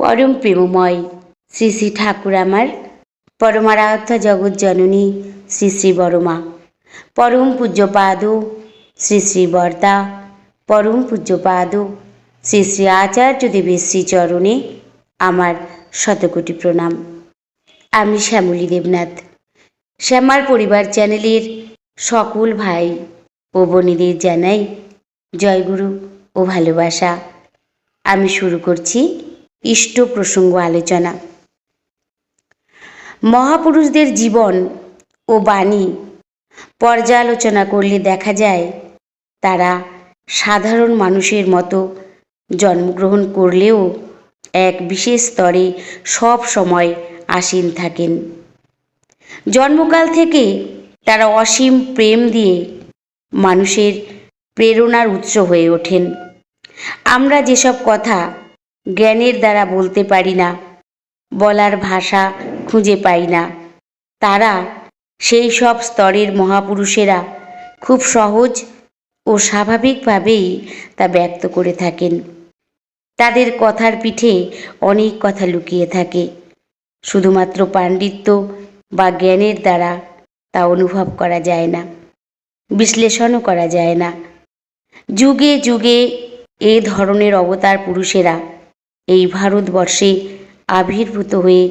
পরম প্রেমময় শ্রী শ্রী ঠাকুর আমার পরমারাধ্যা জগৎ জননী শ্রী শ্রী বড়মা, পরম পূজ্যপাদ শ্রী শ্রী বরদা, পরম পূজ্যপাদ শ্রী শ্রী আচার্য দেবের শ্রীচরণে আমার শতকোটি প্রণাম। আমি শ্যামলী দেবনাথ। শ্যামার পরিবার চ্যানেলের সকল ভাই ও বোনেদের জানাই জয়গুরু ও ভালোবাসা। আমি শুরু করছি ইষ্ট প্রসঙ্গ আলোচনা। মহাপুরুষদের জীবন ও বাণী পর্যালোচনা করলে দেখা যায় তারা সাধারণ মানুষের মতো জন্মগ্রহণ করলেও এক বিশেষ স্তরে সব সময় আসীন থাকেন। জন্মকাল থেকে তারা অসীম প্রেম দিয়ে মানুষের প্রেরণার উৎস হয়ে ওঠেন। আমরা যেসব কথা জ্ঞানের দ্বারা বলতে পারি না, বলার ভাষা খুঁজে পাই না, তারা সেই সব স্তরের মহাপুরুষেরা খুব সহজ ও স্বাভাবিকভাবেই তা ব্যক্ত করে থাকেন। তাদের কথার পিঠে অনেক কথা লুকিয়ে থাকে, শুধুমাত্র পাণ্ডিত্য বা জ্ঞানের দ্বারা তা অনুভব করা যায় না, বিশ্লেষণও করা যায় না। যুগে যুগে এ ধরনের অবতার পুরুষেরা এই ভারতবর্ষে আবির্ভূত হয়ে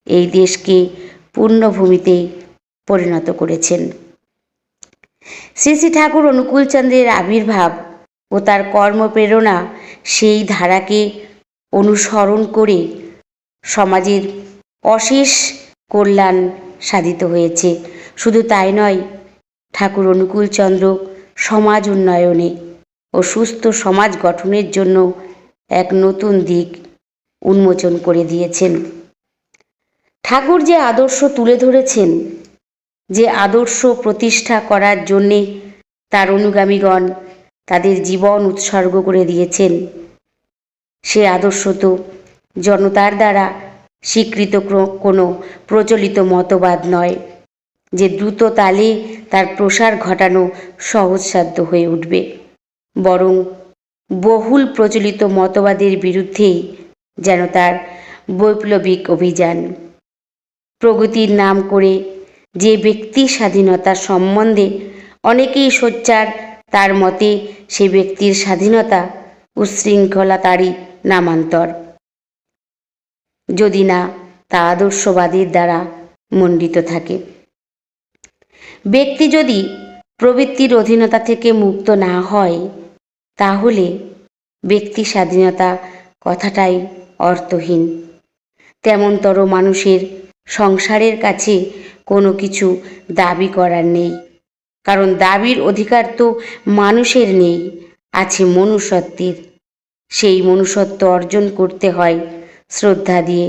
এই দেশকে পুণ্যভূমিতে পরিণত করেছেন। শ্রী শ্রী ঠাকুর অনুকূলচন্দ্রের আবির্ভাব ও তার কর্মপ্রেরণা সেই ধারাকে অনুসরণ করে সমাজের অশেষ কল্যাণ সাধিত হয়েছে। শুধু তাই নয়, ঠাকুর অনুকূলচন্দ্র সমাজ উন্নয়নে ও সুস্থ সমাজ গঠনের জন্য এক নতুন দিক উন্মোচন করে দিয়েছেন। ঠাকুর যে আদর্শ তুলে ধরেছেন, যে আদর্শ প্রতিষ্ঠা করার জন্যে তার অনুগামীগণ তাদের জীবন উৎসর্গ করে দিয়েছেন, সে আদর্শ তো জনতার দ্বারা স্বীকৃত কোনো প্রচলিত মতবাদ নয়, যে দ্রুত তালে তার প্রসার ঘটানো সহজসাধ্য হয়ে উঠবে। বরং বহুল প্রচলিত মতবাদের বিরুদ্ধেই যেন তার বৈপ্লবিক অভিযান। প্রগতির নাম করে যে ব্যক্তি স্বাধীনতার সম্বন্ধে অনেকেই সোচ্চার, তার মতে সে ব্যক্তির স্বাধীনতা উচ্ছৃঙ্খলতারই নামান্তর, যদি না তা আদর্শবাদের দ্বারা মণ্ডিত থাকে। ব্যক্তি যদি প্রবৃত্তির অধীনতা থেকে মুক্ত না হয়, তাহলে ব্যক্তি স্বাধীনতা কথাটাই অর্থহীন। তেমনতর মানুষের সংসারের কাছে কোনো কিছু দাবি করার নেই, কারণ দাবির অধিকার তো মানুষের নেই, আছে মনুষ্যত্বের। সেই মনুষ্যত্ব অর্জন করতে হয় শ্রদ্ধা দিয়ে,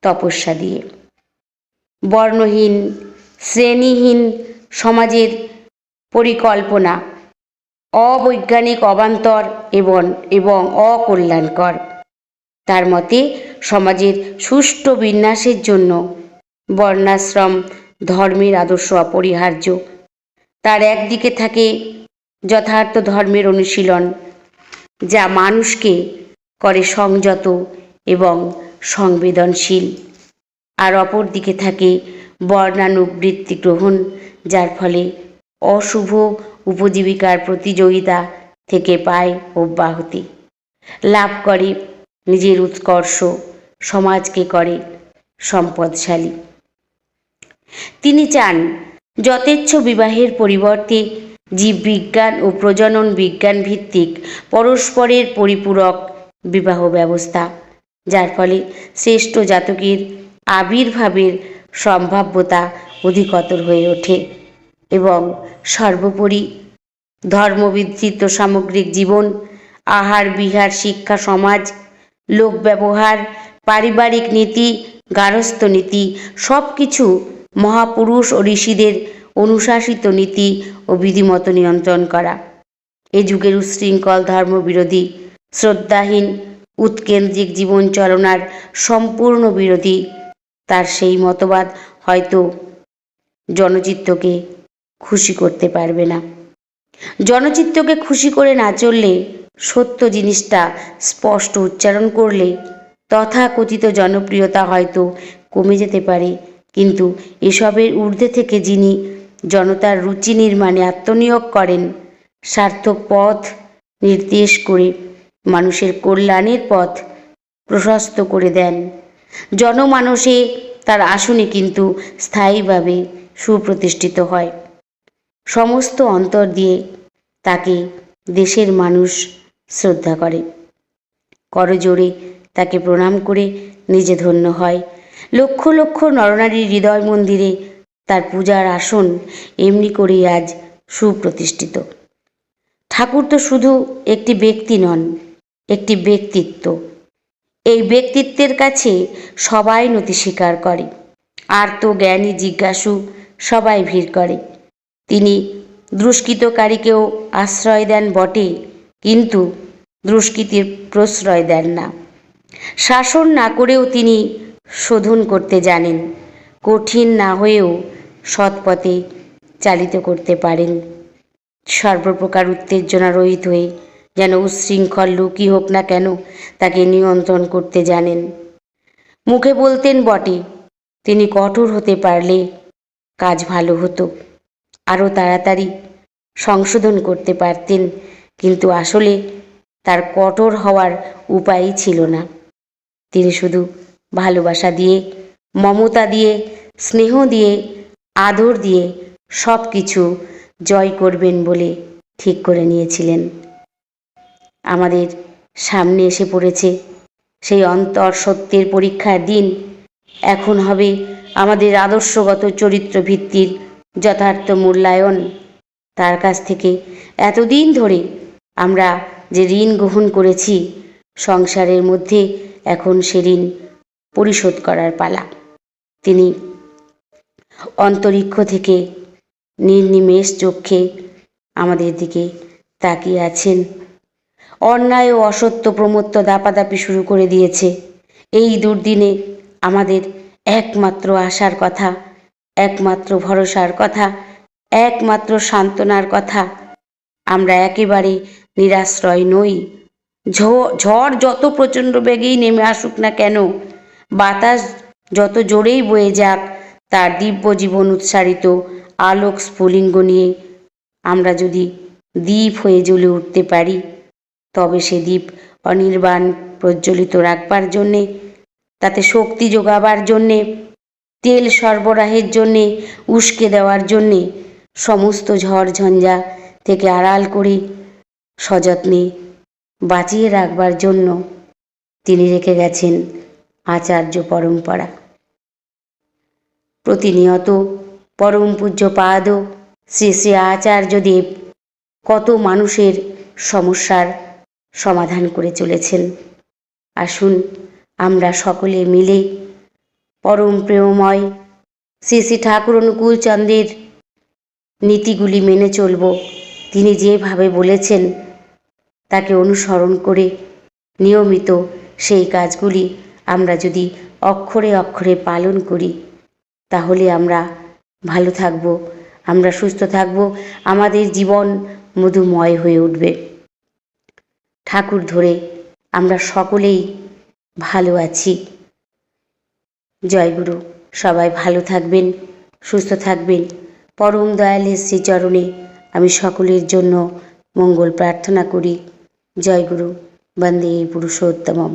তপস্যা দিয়ে। বর্ণহীন শ্রেণীহীন সমাজের পরিকল্পনা অবৈজ্ঞানিক, অবান্তর এবং অকল্যাণকর। তার মতে সমাজের সুষ্ঠু বিন্যাসের জন্য বর্ণাশ্রম ধর্মের আদর্শ অপরিহার্য। তার একদিকে থাকে যথার্থ ধর্মের অনুশীলন, যা মানুষকে করে সংযত এবং সংবেদনশীল, আর অপর দিকে থাকে বর্ণানুবৃত্তি গ্রহণ, যার ফলে অশুভ উপজীবিকার প্রতিযোগিতা থেকে পায় অব্যাহতি, লাভ করে নিজের উৎকর্ষ, সমাজকে করে সম্পদশালী। তিনি চান যথেচ্ছ বিবাহের পরিবর্তে জীববিজ্ঞান ও প্রজনন বিজ্ঞান ভিত্তিক পরস্পরের পরিপূরক বিবাহ ব্যবস্থা, যার ফলে শ্রেষ্ঠ জাতকের আবির্ভাবের সম্ভাব্যতা অধিকতর হয়ে ওঠে এবং সর্বোপরি ধর্মবিধৃত সামগ্রিক জীবন, আহার বিহার, শিক্ষা, সমাজ, লোক ব্যবহার, পারিবারিক নীতি, গার্হস্থ্য নীতি সব কিছু মহাপুরুষ ও ঋষিদের অনুশাসিত নীতি ও বিধিমত নিয়ন্ত্রণ করা। এ যুগের উচ্ছৃঙ্খল ধর্মবিরোধী, শ্রদ্ধাহীন, উৎকেন্দ্রিক জীবন চলনার সম্পূর্ণ বিরোধী। তার সেই মতবাদ হয়তো জনচিত্তকে খুশি করতে পারবে না। জনচিত্তকে খুশি করে না চললে, সত্য জিনিসটা স্পষ্ট উচ্চারণ করলে তথাকথিত জনপ্রিয়তা হয়তো কমে যেতে পারে, কিন্তু এসবের ঊর্ধ্বে থেকে যিনি জনতার রুচি নির্মাণে আত্মনিয়োগ করেন, সার্থক পথ নির্দেশ করে মানুষের কল্যাণের পথ প্রশস্ত করে দেন, জনমানসে তার আসনে কিন্তু স্থায়ীভাবে সুপ্রতিষ্ঠিত হয়। সমস্ত অন্তর দিয়ে তাকে দেশের মানুষ শ্রদ্ধা করে, করজোড়ে তাকে প্রণাম করে নিজে ধন্য হয়। লক্ষ লক্ষ নরনারীর হৃদয় মন্দিরে তার পূজার আসন এমনি করেই আজ সুপ্রতিষ্ঠিত। ঠাকুর তো শুধু একটি ব্যক্তি নন, একটি ব্যক্তিত্ব। এই ব্যক্তিত্বের কাছে সবাই নতি স্বীকার করে, আর তো জ্ঞানী জিজ্ঞাসু সবাই ভিড় করে। তিনি দুষ্কৃতকারীকেও আশ্রয় দেন বটে, কিন্তু দুষ্কৃতির প্রশ্রয় দেন না। শাসন না করেও তিনি শোধন করতে জানেন, কঠিন না হয়েও সৎপথে চালিত করতে পারেন। সর্বপ্রকার উত্তেজনা রহিত হয়ে যেন উচ্ছৃঙ্খল লোকই হোক না কেন তাকে নিয়ন্ত্রণ করতে জানেন। মুখে বলতেন বটে, তিনি কঠোর হতে পারলে কাজ ভালো হতো, আরও তাড়াতাড়ি সংশোধন করতে পারতেন, কিন্তু আসলে তার কঠোর হওয়ার উপায়ই ছিল না। তিনি শুধু ভালোবাসা দিয়ে, মমতা দিয়ে, স্নেহ দিয়ে, আদর দিয়ে সব কিছু জয় করবেন বলে ঠিক করে নিয়েছিলেন। আমাদের সামনে এসে পড়েছে সেই অন্তর সত্যের পরীক্ষার দিন। এখন হবে আমাদের আদর্শগত চরিত্র ভিত্তির যথার্থ মূল্যায়ন। তার কাছ থেকে এতদিন ধরে আমরা যে ঋণ গ্রহণ করেছি, সংসারের মধ্যে এখন সে ঋণ পরিশোধ করার পালা। তিনি অন্তরিক্ষ থেকে নির্নিমেষ চক্ষে আমাদের দিকে তাকিয়ে আছেন। অন্যায় ও অসত্য প্রমত্ত দাপাদাপি শুরু করে দিয়েছে। এই দুর্দিনে আমাদের একমাত্র আশার কথা, একমাত্র ভরসার কথা, একমাত্র সান্ত্বনার কথা, আমরা একেবারে নিরাশ্রয় নই। ঝড় যত প্রচণ্ড বেগেই নেমে আসুক না কেন, বাতাস যত জোরেই বয়ে যাক, তার দিব্য জীবন উৎসারিত আলোক স্ফুলিঙ্গ নিয়ে আমরা যদি দ্বীপ হয়ে জ্বলে উঠতে পারি, তবে সে দ্বীপ অনির্বাণ প্রজ্বলিত রাখবার জন্যে, তাতে শক্তি যোগাবার জন্যে, তেল সরবরাহের জন্যে, উস্কে দেওয়ার জন্যে, সমস্ত ঝড় ঝঞ্ঝা থেকে আড়াল করে সযত্নে বাঁচিয়ে রাখবার জন্য তিনি রেখে গেছেন আচার্য পরম্পরা। প্রতিনিয়ত পরম পূজ্যপাদ শ্রী শ্রী আচার্যদেব কত মানুষের সমস্যার সমাধান করে চলেছেন। আসুন আমরা সকলে মিলে পরম প্রেমময় শ্রী শ্রী ঠাকুর অনুকূল চন্দ্রের নীতিগুলি মেনে চলব। তিনি যেভাবে বলেছেন তাকে অনুসরণ করে নিয়মিত সেই কাজগুলি আমরা যদি অক্ষরে অক্ষরে পালন করি, তাহলে আমরা ভালো থাকব, আমরা সুস্থ থাকব, আমাদের জীবন মধুময় হয়ে উঠবে। ঠাকুর ধরে আমরা সকলেই ভালো আছি। জয়গুরু। সবাই ভালো থাকবেন, সুস্থ থাকবেন। পরম দয়ালের শ্রীচরণে আমি সকলের জন্য মঙ্গল প্রার্থনা করি। জয়গুরু। বন্দে পুরুষোত্তমম।